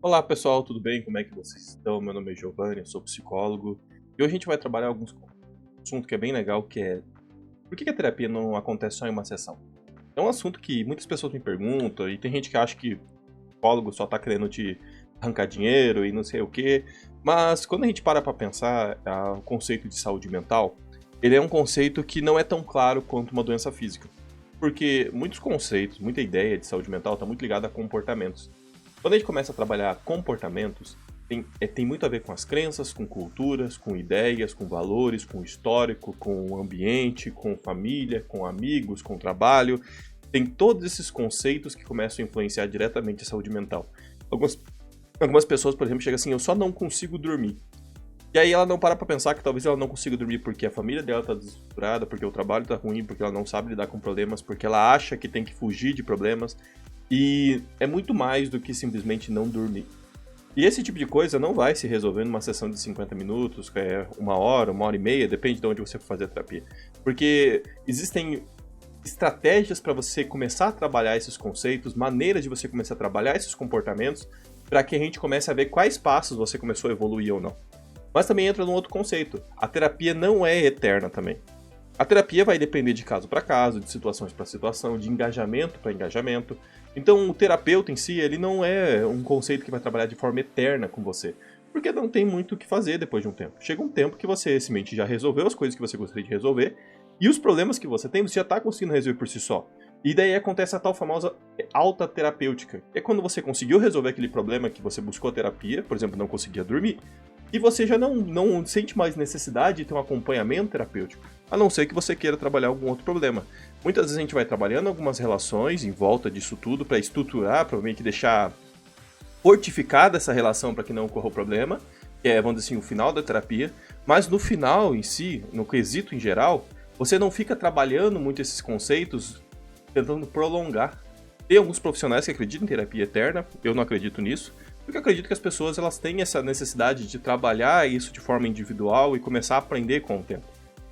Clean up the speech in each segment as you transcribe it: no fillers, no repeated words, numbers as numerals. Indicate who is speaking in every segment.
Speaker 1: Olá pessoal, tudo bem? Como é que vocês estão? Meu nome é Giovanni, eu sou psicólogo e hoje a gente vai trabalhar alguns assunto que é bem legal, que é por que a terapia não acontece só em uma sessão? É um assunto que muitas pessoas me perguntam e tem gente que acha que o psicólogo só tá querendo te arrancar dinheiro e não sei o quê, mas quando a gente para pra pensar, o conceito de saúde mental, ele é um conceito que não é tão claro quanto uma doença física, porque muitos conceitos, muita ideia de saúde mental está muito ligada a comportamentos. Quando a gente começa a trabalhar comportamentos, tem muito a ver com as crenças, com culturas, com ideias, com valores, com histórico, com o ambiente, com família, com amigos, com trabalho. Tem todos esses conceitos que começam a influenciar diretamente a saúde mental. Algumas, algumas pessoas, por exemplo, chegam assim, eu só não consigo dormir. E aí ela não para pra pensar que talvez ela não consiga dormir porque a família dela tá desestruturada, porque o trabalho tá ruim, porque ela não sabe lidar com problemas, porque ela acha que tem que fugir de problemas. E é muito mais do que simplesmente não dormir. E esse tipo de coisa não vai se resolver numa sessão de 50 minutos, que é uma hora e meia, depende de onde você for fazer a terapia. Porque existem estratégias para você começar a trabalhar esses conceitos, maneiras de você começar a trabalhar esses comportamentos, para que a gente comece a ver quais passos você começou a evoluir ou não. Mas também entra num outro conceito. A terapia não é eterna também. A terapia vai depender de caso para caso, de situações para situação, de engajamento para engajamento. Então, o terapeuta em si, ele não é um conceito que vai trabalhar de forma eterna com você, porque não tem muito o que fazer depois de um tempo. Chega um tempo que você simplesmente já resolveu as coisas que você gostaria de resolver, e os problemas que você tem, você já está conseguindo resolver por si só. E daí acontece a tal famosa alta terapêutica, que é quando você conseguiu resolver aquele problema que você buscou terapia, por exemplo, não conseguia dormir, e você já não sente mais necessidade de ter um acompanhamento terapêutico, a não ser que você queira trabalhar algum outro problema. Muitas vezes a gente vai trabalhando algumas relações em volta disso tudo para estruturar, para meio que deixar fortificada essa relação para que não ocorra o problema, que é, vamos dizer assim, o final da terapia, mas no final em si, no quesito em geral, você não fica trabalhando muito esses conceitos tentando prolongar. Tem alguns profissionais que acreditam em terapia eterna, eu não acredito nisso, porque eu acredito que as pessoas elas têm essa necessidade de trabalhar isso de forma individual e começar a aprender com o tempo.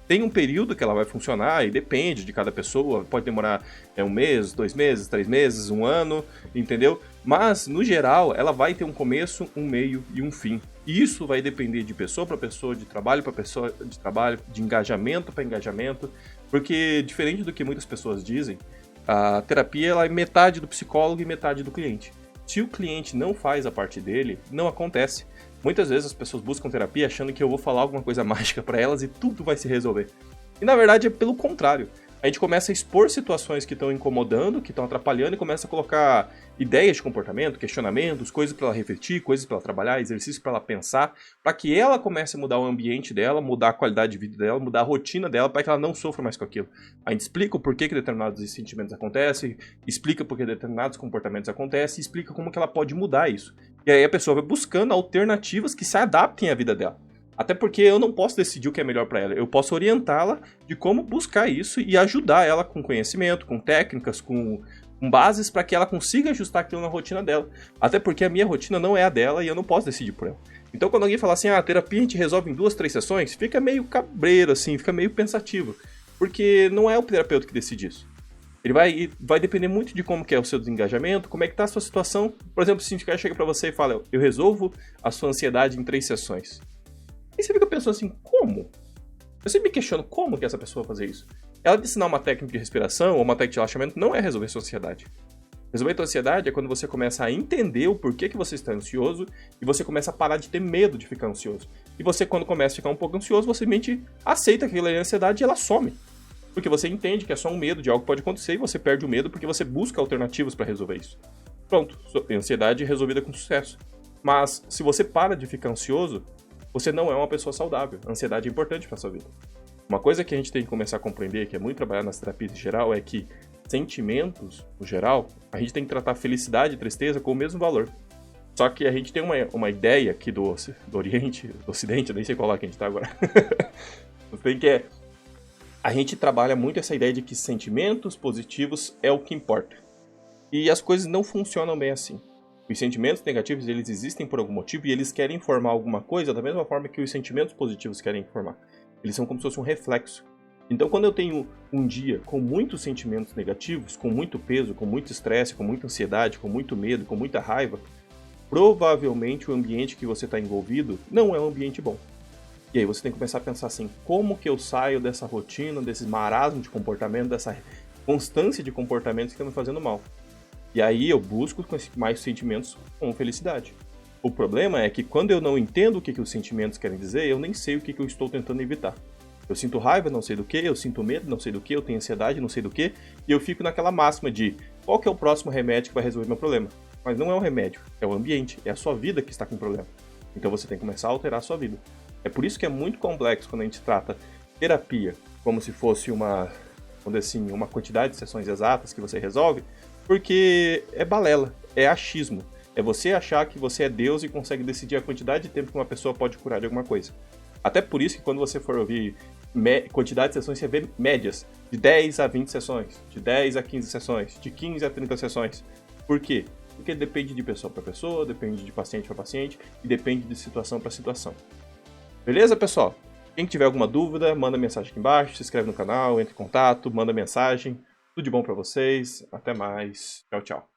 Speaker 1: Tem um período que ela vai funcionar e depende de cada pessoa, pode demorar um mês, 2 meses, 3 meses, um ano, entendeu? Mas, no geral, ela vai ter um começo, um meio e um fim. E isso vai depender de pessoa para pessoa, de trabalho para pessoa, de trabalho, de engajamento para engajamento, porque, diferente do que muitas pessoas dizem, a terapia ela é metade do psicólogo e metade do cliente. Se o cliente não faz a parte dele, não acontece. Muitas vezes as pessoas buscam terapia achando que eu vou falar alguma coisa mágica para elas e tudo vai se resolver. E na verdade é pelo contrário. A gente começa a expor situações que estão incomodando, que estão atrapalhando e começa a colocar ideias de comportamento, questionamentos, coisas para ela refletir, coisas para ela trabalhar, exercícios para ela pensar, para que ela comece a mudar o ambiente dela, mudar a qualidade de vida dela, mudar a rotina dela, para que ela não sofra mais com aquilo. A gente explica o porquê que determinados sentimentos acontecem, explica por que determinados comportamentos acontecem, explica como que ela pode mudar isso. E aí a pessoa vai buscando alternativas que se adaptem à vida dela. Até porque eu não posso decidir o que é melhor para ela. Eu posso orientá-la de como buscar isso e ajudar ela com conhecimento, com técnicas, com bases para que ela consiga ajustar aquilo na rotina dela. Até porque a minha rotina não é a dela e eu não posso decidir por ela. Então quando alguém fala assim, a terapia a gente resolve em 2, 3 sessões, fica meio cabreiro assim, fica meio pensativo. Porque não é o terapeuta que decide isso. Ele vai depender muito de como que é o seu desengajamento, como é que tá a sua situação. Por exemplo, se o cara chega para você e fala, eu resolvo a sua ansiedade em 3 sessões. Aí você fica pensando assim, como? Eu sempre me questiono como que essa pessoa vai fazer isso. Ela te ensinar uma técnica de respiração ou uma técnica de relaxamento não é resolver sua ansiedade. Resolver a sua ansiedade é quando você começa a entender o porquê que você está ansioso e você começa a parar de ter medo de ficar ansioso. E você, quando começa a ficar um pouco ansioso, você simplesmente aceita que aquela é ansiedade e ela some. Porque você entende que é só um medo de algo que pode acontecer e você perde o medo porque você busca alternativas para resolver isso. Pronto, sua ansiedade é resolvida com sucesso. Mas se você para de ficar ansioso, você não é uma pessoa saudável. A ansiedade é importante para sua vida. Uma coisa que a gente tem que começar a compreender, que é muito trabalhado nas terapias em geral, é que sentimentos, no geral, a gente tem que tratar felicidade e tristeza com o mesmo valor. Só que a gente tem uma ideia aqui do Oriente, do Ocidente, eu nem sei qual lá que a gente tá agora. Tem que a gente trabalha muito essa ideia de que sentimentos positivos é o que importa. E as coisas não funcionam bem assim. Os sentimentos negativos, eles existem por algum motivo e eles querem informar alguma coisa da mesma forma que os sentimentos positivos querem informar. Eles são como se fosse um reflexo. Então, quando eu tenho um dia com muitos sentimentos negativos, com muito peso, com muito estresse, com muita ansiedade, com muito medo, com muita raiva, provavelmente o ambiente que você está envolvido não é um ambiente bom. E aí você tem que começar a pensar assim, como que eu saio dessa rotina, desse marasmo de comportamento, dessa constância de comportamentos que estão me fazendo mal. E aí eu busco mais sentimentos com felicidade. O problema é que quando eu não entendo o que os sentimentos querem dizer, eu nem sei o que eu estou tentando evitar. Eu sinto raiva, não sei do que, eu sinto medo, não sei do que, eu tenho ansiedade, não sei do que, e eu fico naquela máxima de qual que é o próximo remédio que vai resolver meu problema. Mas não é o remédio, é o ambiente, é a sua vida que está com problema. Então você tem que começar a alterar a sua vida. É por isso que é muito complexo quando a gente trata terapia como se fosse uma, vamos dizer assim, uma quantidade de sessões exatas que você resolve, porque é balela, é achismo. É você achar que você é Deus e consegue decidir a quantidade de tempo que uma pessoa pode curar de alguma coisa. Até por isso que quando você for ouvir quantidade de sessões, você vê médias de 10 a 20 sessões, de 10 a 15 sessões, de 15 a 30 sessões. Por quê? Porque depende de pessoa para pessoa, depende de paciente para paciente e depende de situação para situação. Beleza, pessoal? Quem tiver alguma dúvida, manda mensagem aqui embaixo, se inscreve no canal, entre em contato, manda mensagem. Tudo de bom para vocês. Até mais. Tchau, tchau.